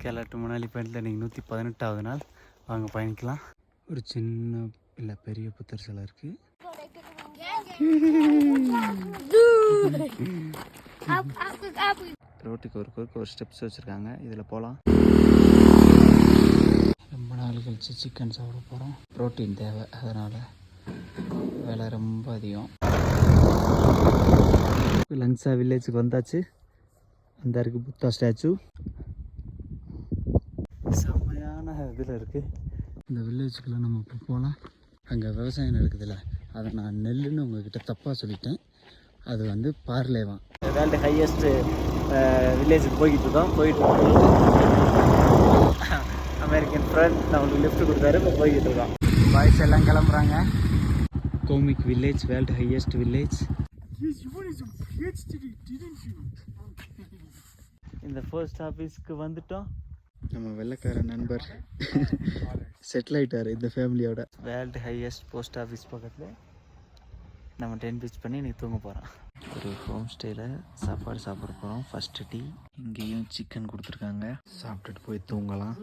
Kerala to Manali பயணத்தில் இன்றைக்கி 118வது நாள். வாங்க பயணிக்கலாம். ஒரு சின்ன இல்லை பெரிய புத்தர் சிலை இருக்குது. ரோட்டுக்கு ஒரு ஸ்டெப்ஸ் வச்சுருக்காங்க, இதில் போகலாம். ரொம்ப நாள் கழிச்சு சிக்கன் சாப்பிட போகிறோம். ப்ரோட்டீன் தேவை, அதனால் விலை ரொம்ப அதிகம். லங்ஸா வில்லேஜுக்கு வந்தாச்சு. அந்த இருக்குது புத்தா ஸ்டாச்சு. செம்மையான இதில் இருக்குது. இந்த வில்லேஜுக்குள்ளே நம்ம இப்போ போகலாம். அங்கே விவசாயம் நடக்குதுல்ல, அதை நான் நெல்லுன்னு உங்கள்கிட்ட தப்பாக சொல்லிட்டேன். அது வந்து பார்லேவான். வேர்ல்டு ஹையஸ்ட்டு வில்லேஜுக்கு போய்கிட்டு இருக்கோம். அமெரிக்கன் ஃப்ரெண்ட் நம்மளுக்கு லிஃப்ட் கொடுத்தாரு. இப்போ போய்கிட்டு இருக்கோம். பாய்ஸ் எல்லாம் கிளம்புறாங்க. கோமிக் வில்லேஜ், வேர்ல்டு ஹையஸ்ட் வில்லேஜ். இந்த போஸ்ட் ஆஃபீஸ்க்கு வந்துட்டோம். நம்ம வெள்ளைக்கார நண்பர் செட்டில் ஆகிட்டார் இந்த ஃபேமிலியோட. வேர்ல்டு ஹையஸ்ட் போஸ்ட் ஆஃபீஸ் பக்கத்தில் நம்ம டென் பிச் பண்ணி இன்றைக்கி தூங்க போகிறோம். ஒரு ஹோம் ஸ்டேயில் சாப்பாடு சாப்பிட போகிறோம். First tea. இங்கேயும் சிக்கன் கொடுத்துருக்காங்க. சாப்பிட்டுட்டு போய் தூங்கலாம்.